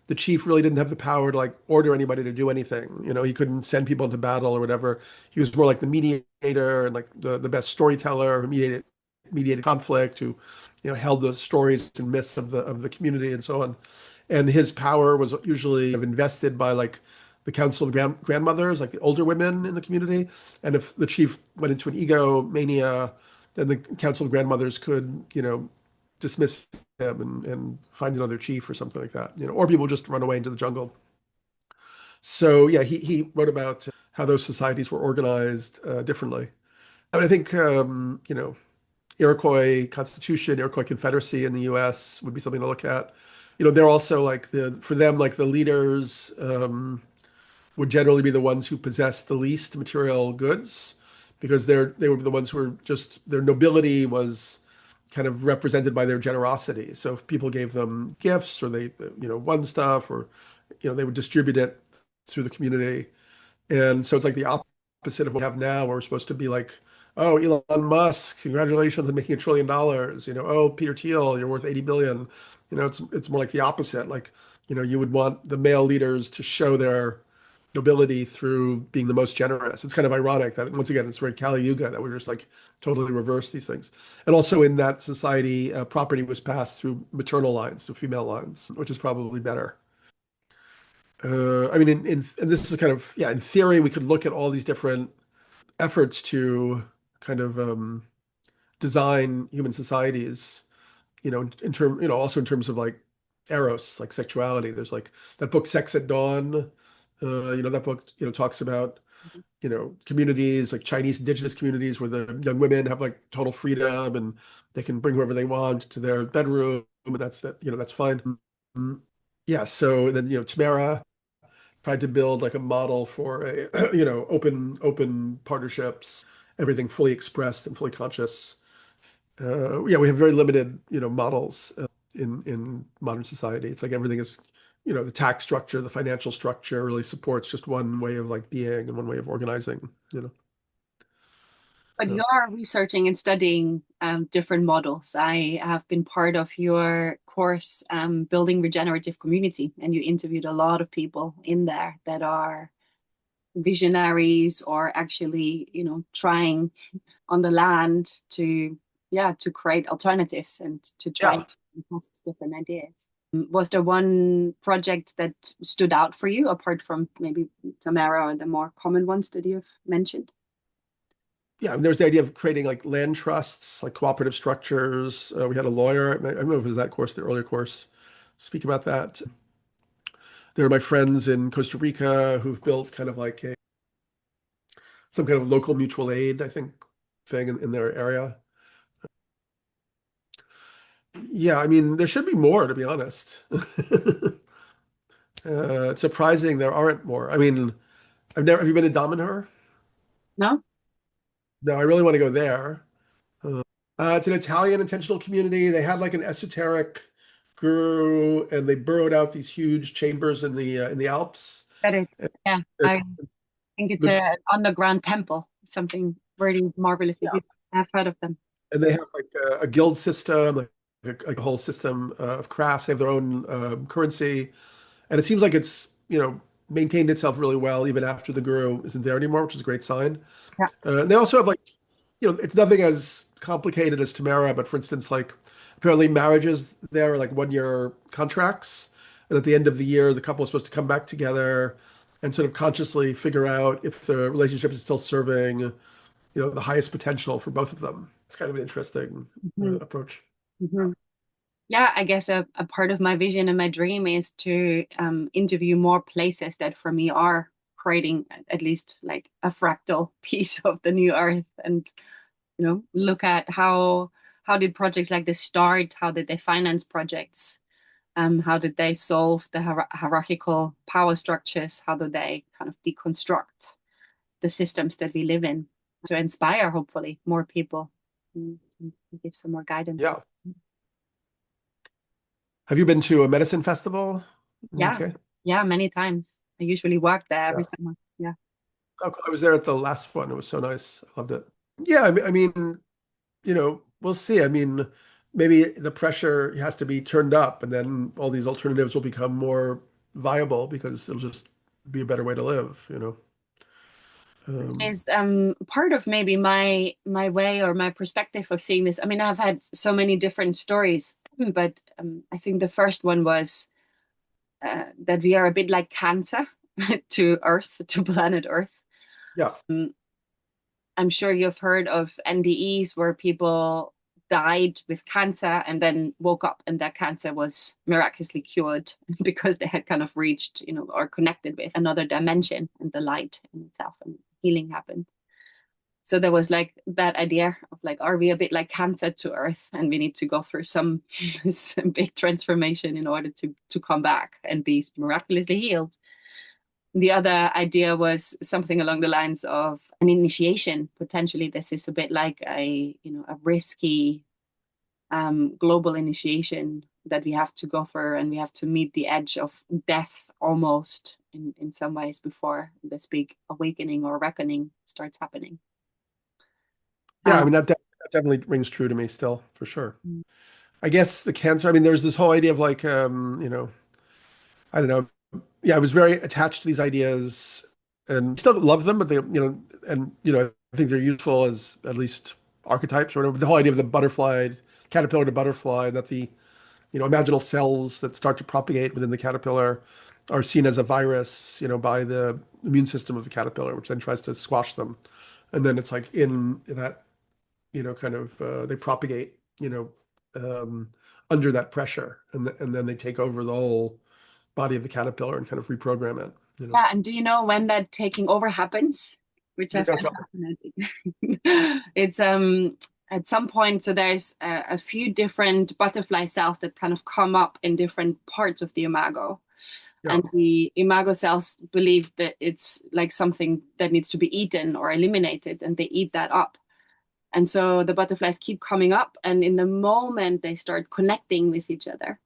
the chief really didn't have the power to like order anybody to do anything. He couldn't send people into battle or whatever. He was more like the mediator and like the best storyteller who mediated conflict, who held the stories and myths of the community and so on. And his power was usually invested by like the council of grandmothers, like the older women in the community. And if the chief went into an ego mania, then the council of grandmothers could, dismiss him and find another chief or something like that, or people just run away into the jungle. So yeah, he wrote about how those societies were organized differently. I think Iroquois Constitution, Iroquois Confederacy in the U.S. would be something to look at. They're also like for them, like the leaders would generally be the ones who possess the least material goods because they were the ones who were just their nobility was kind of represented by their generosity. So if people gave them gifts or they won stuff or they would distribute it through the community. And so it's like the opposite of what we have now, where we're supposed to be like, oh, Elon Musk, congratulations on making $1 trillion. Oh, Peter Thiel, you're worth 80 billion. It's more like the opposite. Like, you would want the male leaders to show their nobility through being the most generous. It's kind of ironic that once again, it's very Kali Yuga that we just like totally reverse these things. And also in that society, property was passed through maternal lines, through female lines, which is probably better. I mean, and this is kind of, yeah, in theory, we could look at all these different efforts to kind of design human societies, also in terms of like eros, like sexuality. There's like that book, Sex at Dawn. That book, talks about, communities like Chinese indigenous communities where the young women have like total freedom and they can bring whoever they want to their bedroom, and that's fine. Yeah. So then, Tamara tried to build like a model for a open partnerships, everything fully expressed and fully conscious. Yeah, we have very limited models in modern society. It's like everything is the tax structure, the financial structure really supports just one way of like being and one way of organizing. But Uh, you are researching and studying different models. I have been part of your course, Building Regenerative Community, and you interviewed a lot of people in there that are visionaries or actually, trying on the land to, yeah, to create alternatives and to try yeah, to test different ideas. Was there one project that stood out for you apart from maybe Tamara or the more common ones that you've mentioned? yeah. And there's the idea of creating like land trusts, like cooperative structures. We had a lawyer. I don't know if it was that course, the earlier course, speak about that. There are my friends in Costa Rica who've built kind of like some kind of local mutual aid, I think, thing in their area. Yeah, I mean, there should be more, to be honest. It's surprising there aren't more. I mean, have you been to Dominher? No? No, I really want to go there. It's an Italian intentional community. They had like an esoteric guru, and they burrowed out these huge chambers in the Alps. That is, yeah. And I think it's the, an underground temple, something really marvelously yeah, beautiful. I've heard of them. and they have like a guild system, like a whole system of crafts. They have their own currency, and it seems like it's maintained itself really well even after the guru isn't there anymore, which is a great sign. Yeah. And they also have like, it's nothing as complicated as Tamara, but for instance, like apparently marriages there are like 1 year contracts. And at the end of the year, the couple is supposed to come back together and sort of consciously figure out if the relationship is still serving, the highest potential for both of them. It's kind of an interesting Mhm. approach. Mhm. Yeah, I guess a part of my vision and my dream is to interview more places that for me are creating at least like a fractal piece of the new earth and look at how did projects like this start, how did they finance projects, how did they solve the hierarchical power structures, how do they kind of deconstruct the systems that we live in to inspire hopefully more people and give some more guidance. Yeah. Have you been to a medicine festival in the Yeah, UK? yeah, many times. I usually work there every Yeah. summer. Yeah. Oh, cool. I was there at the last one. It was so nice. I loved it. Yeah, I mean, we'll see. I mean, maybe the pressure has to be turned up, and then all these alternatives will become more viable because it'll just be a better way to live. Which Um, is part of maybe my way or my perspective of seeing this. I mean, I've had so many different stories, but I think the first one was that we are a bit like cancer to Earth, to planet Earth. yeah, Um, I'm sure you've heard of NDEs where people died with cancer and then woke up and their cancer was miraculously cured because they had kind of reached, or connected with another dimension and the light in itself and healing happened. So there was like that idea of like, are we a bit like cancer to earth and we need to go through some, some big transformation in order to come back and be miraculously healed? The other idea was something along the lines of an initiation. Potentially, this is a bit like a risky global initiation that we have to go through, and we have to meet the edge of death almost in some ways before this big awakening or reckoning starts happening. Yeah, I Um, mean, that definitely rings true to me still, for sure. I guess the cancer, I mean, there's this whole idea of like, I don't know. Yeah, I was very attached to these ideas and still love them, but I think they're useful as at least archetypes or whatever. The whole idea of the butterfly, caterpillar to butterfly, that the, imaginal cells that start to propagate within the caterpillar are seen as a virus, by the immune system of the caterpillar, which then tries to squash them. And then it's like in that, kind of, they propagate, um, under that pressure. And then they take over the whole body of the caterpillar and kind of reprogram it. yeah, and do you know when that taking over happens? Which I Don't find tell fascinating. It's at some point, so there's a few different butterfly cells that kind of come up in different parts of the imago. Yeah. And the imago cells believe that it's like something that needs to be eaten or eliminated, and they eat that up. And so the butterflies keep coming up, and in the moment they start connecting with each other,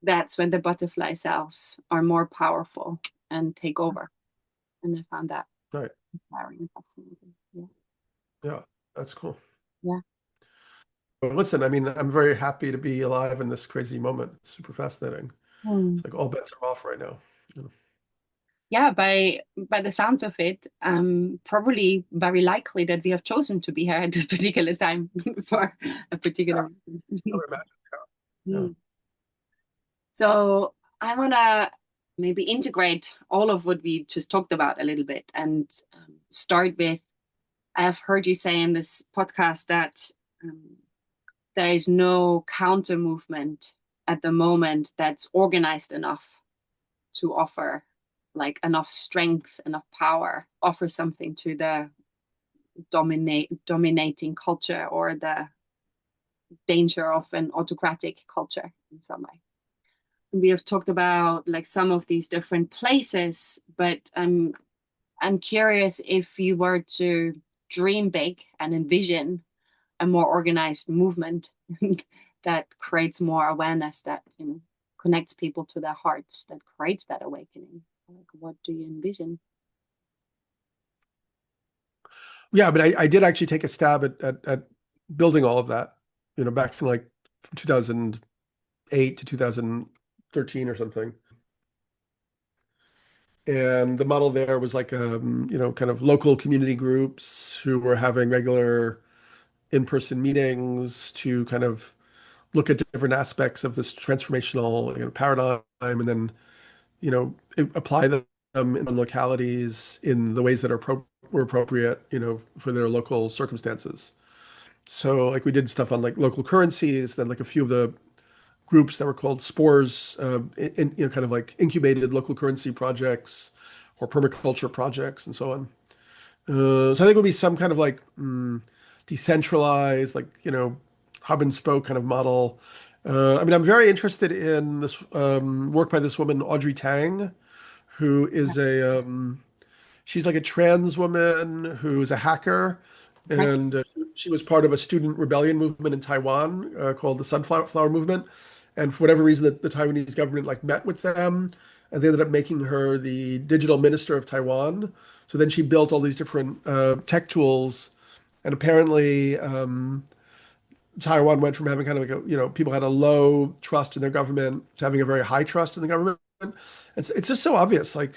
that's when the butterfly cells are more powerful and take over. And I found that Right. inspiring and fascinating. Yeah. Yeah. That's cool. Yeah. But listen, I mean, I'm very happy to be alive in this crazy moment. It's super fascinating. Hmm. It's like all bets are off right now. Yeah, by the sounds of it, probably very likely that we have chosen to be here at this particular time for a Yeah. particular I reason. would imagine. Yeah. Hmm. So I want to maybe integrate all of what we just talked about a little bit and start with, I have heard you say in this podcast that um, there is no counter movement at the moment that's organized enough to offer like enough strength, enough power, offer something to the dominating culture or the danger of an autocratic culture in some way. We have talked about like some of these different places, but I'm curious if you were to dream big and envision a more organized movement that creates more awareness, that connects people to their hearts, that creates that awakening. Like, what do you envision? Yeah, but I did actually take a stab at building all of that, back from like from 2008 to 2013 or something. And the model there was like, kind of local community groups who were having regular in-person meetings to kind of look at different aspects of this transformational, paradigm, and then, apply them in localities in the ways that were appropriate, for their local circumstances. So like we did stuff on like local currencies, then like a few of the groups that were called spores, kind of like incubated local currency projects or permaculture projects and so on. So I think it would be some kind of like decentralized, like, hub and spoke kind of model. I mean, I'm very interested in this work by this woman, Audrey Tang, who is she's like a trans woman who's a hacker. Okay. And she was part of a student rebellion movement in Taiwan called the Sunflower Movement. And for whatever reason, the Taiwanese government like met with them, and they ended up making her the digital minister of Taiwan. So then she built all these different tech tools, and apparently Taiwan went from having kind of like people had a low trust in their government to having a very high trust in the government. It's just so obvious, like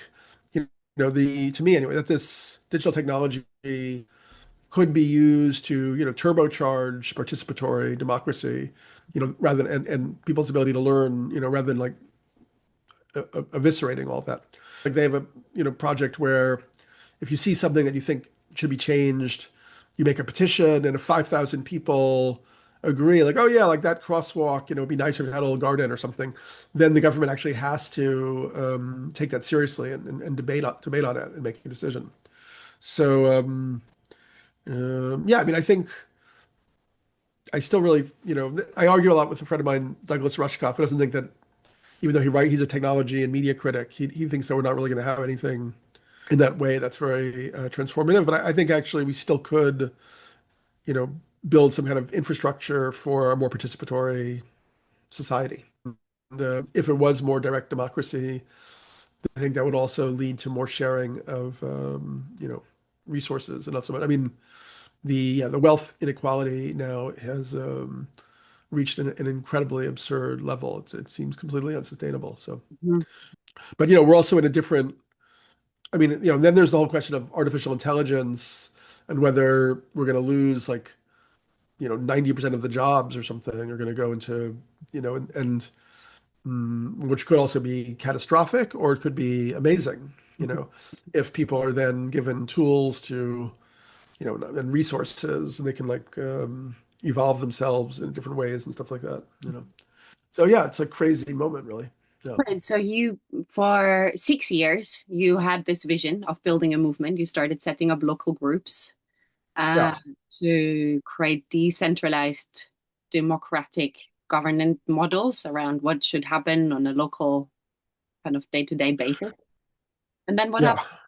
the to me anyway, that this digital technology could be used to turbocharge participatory democracy, rather than and people's ability to learn, rather than like eviscerating all of that. Like they have a project where if you see something that you think should be changed, you make a petition, and if 5,000 people agree, like, oh yeah, like that crosswalk, it'd be nicer if it had a little garden or something, then the government actually has to take that seriously and debate on it and make a decision. So Yeah, I mean, I think I still really, I argue a lot with a friend of mine, Douglas Rushkoff, who doesn't think that even though he's a technology and media critic, he thinks that we're not really going to have anything in that way that's very transformative. But I think actually we still could, you know, build some kind of infrastructure for a more participatory society. And if it was more direct democracy, I think that would also lead to more sharing of, resources and not so much. I mean, the wealth inequality now has reached an incredibly absurd level. It seems completely unsustainable. So, Mhm. but we're also in a different. I mean, then there's the whole question of artificial intelligence and whether we're going to lose like 90% of the jobs or something are going to go into and which could also be catastrophic or it could be amazing. If people are then given tools to and resources and they can like evolve themselves in different ways and stuff like that. So yeah, it's a crazy moment, really. Yeah. Right. So you, for 6 years, you had this vision of building a movement. You started setting up local groups uh, Yeah. to create decentralized, democratic governance models around what should happen on a local kind of day-to-day basis. And then what Yeah. happened?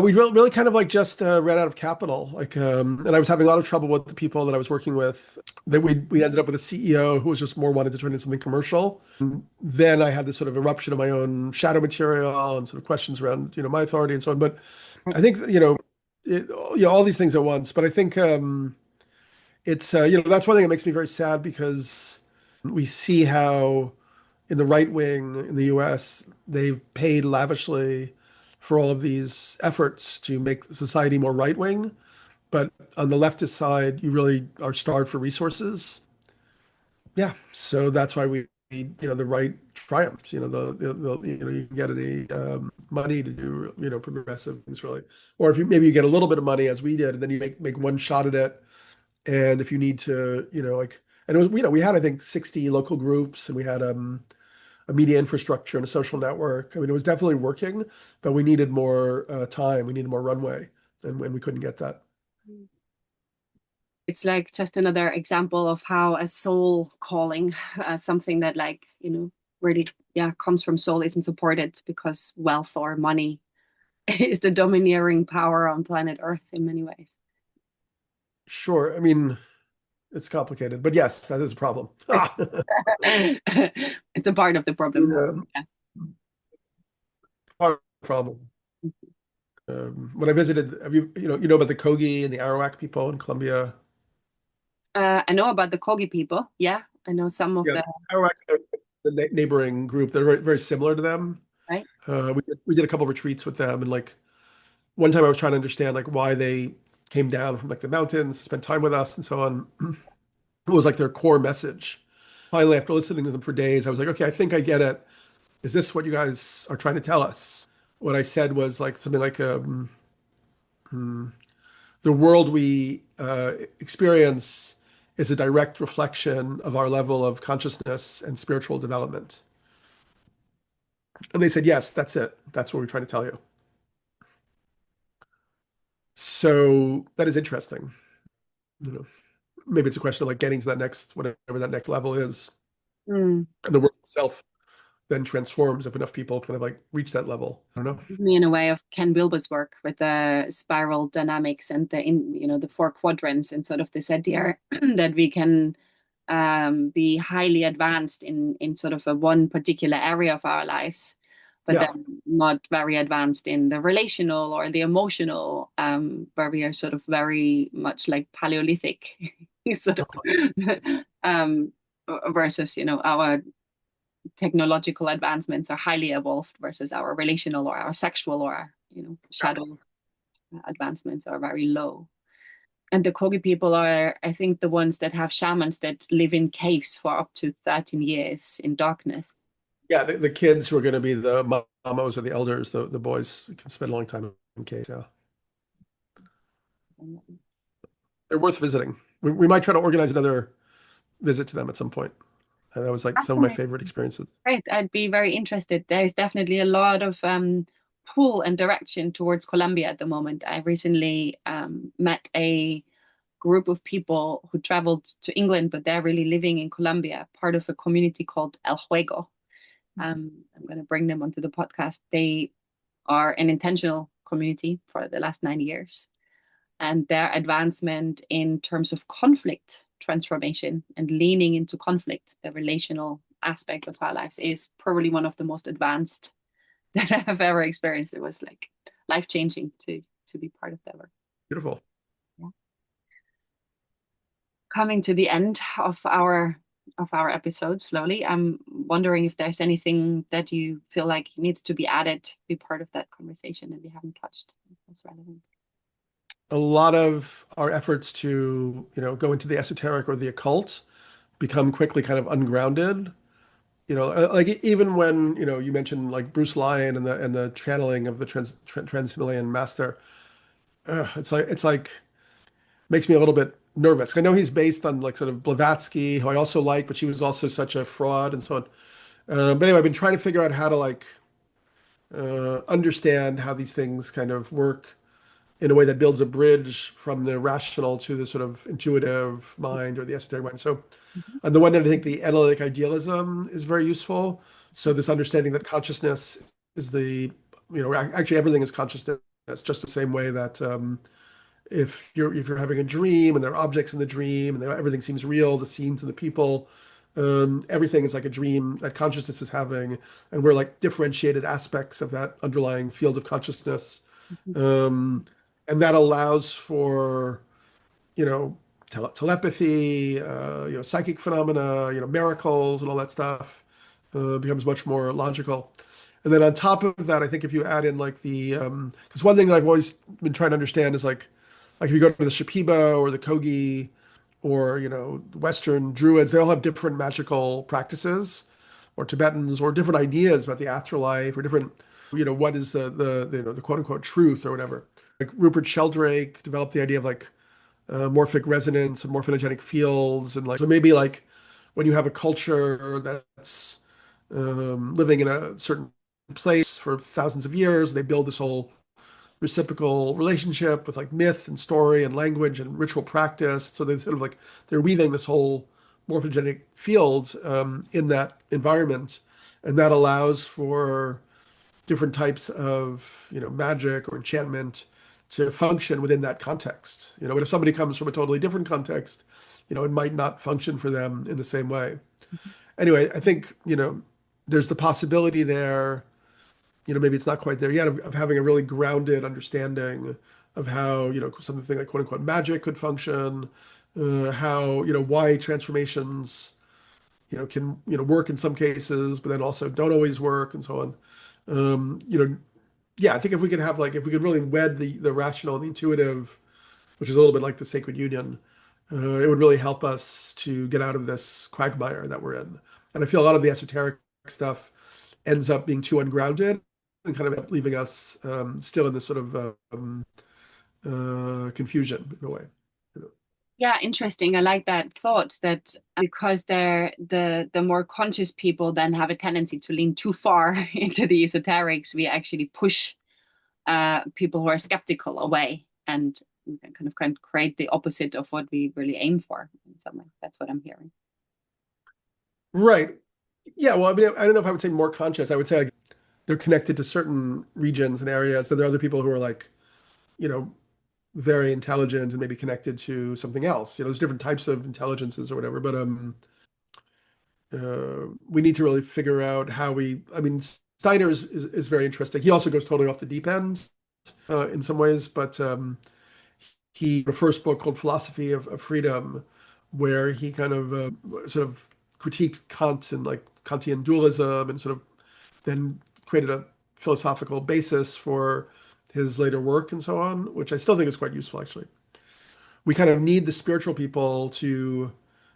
We really kind of like just ran out of capital. Like, and I was having a lot of trouble with the people that I was working with. That we ended up with a CEO who was just more wanted to turn into something commercial. And then I had this sort of eruption of my own shadow material and sort of questions around, my authority and so on. But I think, all these things at once. But I think it's, that's one thing that makes me very sad because we see how in the right wing in the US, they've paid lavishly for all of these efforts to make society more right wing. But on the leftist side, you really are starved for resources. Yeah. So that's why the right triumphs. You can get any money to do, progressive things really. Or if maybe you get a little bit of money as we did, and then you make one shot at it. And if you need to, like, and it was, we had, I think, 60 local groups and we had, a media infrastructure and a social network. I mean, it was definitely working, but we needed more time. We needed more runway, and we couldn't get that. It's like just another example of how a soul calling, something that like, really, yeah, comes from soul isn't supported because wealth or money is the domineering power on planet Earth in many ways. Sure. I mean, it's complicated, but yes, that is a problem. It's a part of the problem. Yeah. Part of the problem. When I visited, have you know about the Kogi and the Arawak people in Colombia? I know about the Kogi people. Yeah, I know some of Yeah, the, Arawak, are the neighboring group. They're very, very similar to them. right? We did a couple retreats with them, and like one time I was trying to understand like why they came down from like the mountains, spent time with us, and so on. It was like their core message. Finally, after listening to them for days, I was like, okay, I think I get it. Is this what you guys are trying to tell us? What I said was like something like the world we experience is a direct reflection of our level of consciousness and spiritual development. And they said, yes, that's it. That's what we're trying to tell you. So that is interesting. You know, maybe it's a question of like getting to that next, whatever that next level is. Mm. And the world itself then transforms if enough people kind of like reach that level. I don't know. Me in a way of Ken Wilber's work with the spiral dynamics and the four quadrants and sort of this idea that we can be highly advanced in sort of a one particular area of our lives, but Yeah. then not very advanced in the relational or the emotional, where we are sort of very much like Paleolithic, sort of, um, versus our technological advancements are highly evolved versus our relational or our sexual or our, shadow advancements are very low. And the Kogi people are, I think, the ones that have shamans that live in caves for up to 13 years in darkness. Yeah. The kids who are going to be the mamos or the elders, the boys can spend a long time in caves. Yeah. They're worth visiting. We might try to organize another visit to them at some point. And that was like some of my Fascinating. favorite experiences. Great. I'd be very interested. There's definitely a lot of pull and direction towards Colombia at the moment. I recently met a group of people who traveled to England, but they're really living in Colombia, part of a community called El Juego. I'm going to bring them onto the podcast. They are an intentional community for the last 9 years. And their advancement in terms of conflict transformation and leaning into conflict, the relational aspect of our lives, is probably one of the most advanced that I have ever experienced. It was like life-changing to be part of that work. Beautiful. Yeah. Coming to the end of our episode slowly, I'm wondering if there's anything that you feel like needs to be added, be part of that conversation, and we haven't touched. That's relevant. A lot of our efforts to, go into the esoteric or the occult become quickly kind of ungrounded. Like even when, you mentioned like Bruce Lyon and the channeling of the trans-Himalayan master, it's like makes me a little bit nervous. I know he's based on like sort of Blavatsky, who I also like, but she was also such a fraud and so on. But anyway, I've been trying to figure out how to like understand how these things kind of work in a way that builds a bridge from the rational to the sort of intuitive mind or the esoteric mind. So on the one hand, I think the analytic idealism is very useful. So this understanding that consciousness is actually everything is consciousness, just the same way that if you're having a dream and there are objects in the dream and everything seems real, the scenes and the people, everything is like a dream that consciousness is having, and we're like differentiated aspects of that underlying field of consciousness. Um, and that allows for, you know, telepathy, psychic phenomena, miracles and all that stuff becomes much more logical. And then on top of that, I think if you add in like because one thing that I've always been trying to understand is like if you go to the Shipibo or the Kogi or, Western Druids, they all have different magical practices, or Tibetans, or different ideas about the afterlife, or different, what is the quote unquote truth or whatever. Like Rupert Sheldrake developed the idea of like morphic resonance and morphogenetic fields, and like so maybe like when you have a culture that's living in a certain place for thousands of years, they build this whole reciprocal relationship with like myth and story and language and ritual practice. So they sort of like they're weaving this whole morphogenetic field in that environment, and that allows for different types of magic or enchantment to function within that context. But if somebody comes from a totally different context, it might not function for them in the same way. Anyway, I think there's the possibility there. Maybe it's not quite there yet of having a really grounded understanding of how something like quote unquote magic could function, how why transformations can work in some cases, but then also don't always work and so on. Yeah, I think if we could have like if we could really wed the rational and the intuitive, which is a little bit like the sacred union, it would really help us to get out of this quagmire that we're in. And I feel a lot of the esoteric stuff ends up being too ungrounded and kind of leaving us still in this sort of confusion in a way. Yeah, interesting. I like that thought that because the more conscious people then have a tendency to lean too far into the esoterics, we actually push people who are skeptical away and kind of create the opposite of what we really aim for in some way. That's what I'm hearing. Right. Yeah. Well, I mean, I don't know if I would say more conscious. I would say like, they're connected to certain regions and areas. So there are other people who are like, very intelligent and maybe connected to something else. There's different types of intelligences or whatever. But we need to really figure out how I mean, Steiner is very interesting. He also goes totally off the deep end in some ways, but he wrote a first book called Philosophy of Freedom, where he kind of sort of critiqued Kant and like Kantian dualism, and sort of then created a philosophical basis for his later work and so on, which I still think is quite useful, actually. We kind of need the spiritual people to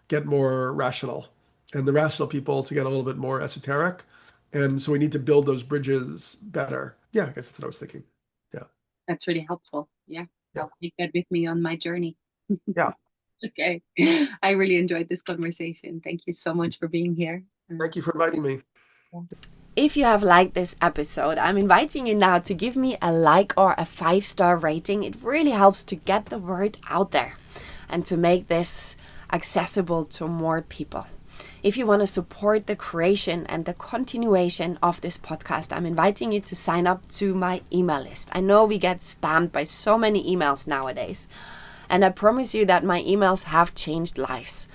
get more rational and the rational people to get a little bit more esoteric. And so we need to build those bridges better. Yeah, I guess that's what I was thinking. Yeah. That's really helpful. Yeah. Yeah. I'll take that with me on my journey. Yeah. Okay. I really enjoyed this conversation. Thank you so much for being here. Thank you for inviting me. Yeah. If you have liked this episode, I'm inviting you now to give me a like or a 5-star rating. It really helps to get the word out there and to make this accessible to more people. If you want to support the creation and the continuation of this podcast, I'm inviting you to sign up to my email list. I know we get spammed by so many emails nowadays, and I promise you that my emails have changed lives.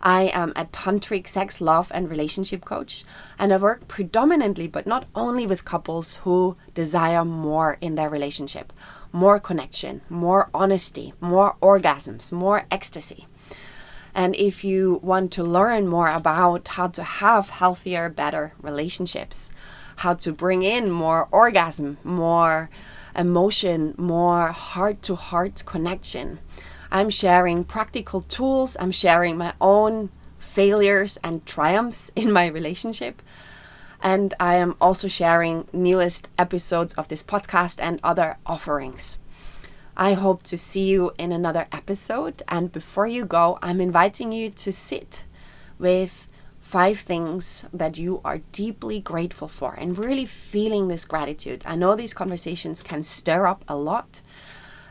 I am a tantric sex, love, and relationship coach, and I work predominantly, but not only, with couples who desire more in their relationship, more connection, more honesty, more orgasms, more ecstasy. And if you want to learn more about how to have healthier, better relationships, how to bring in more orgasm, more emotion, more heart-to-heart connection, I'm sharing practical tools. I'm sharing my own failures and triumphs in my relationship. And I am also sharing newest episodes of this podcast and other offerings. I hope to see you in another episode. And before you go, I'm inviting you to sit with 5 things that you are deeply grateful for and really feeling this gratitude. I know these conversations can stir up a lot.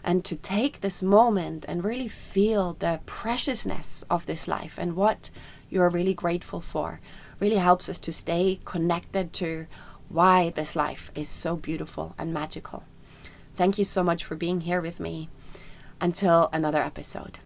And to take this moment and really feel the preciousness of this life and what you're really grateful for really helps us to stay connected to why this life is so beautiful and magical. Thank you so much for being here with me. Until another episode.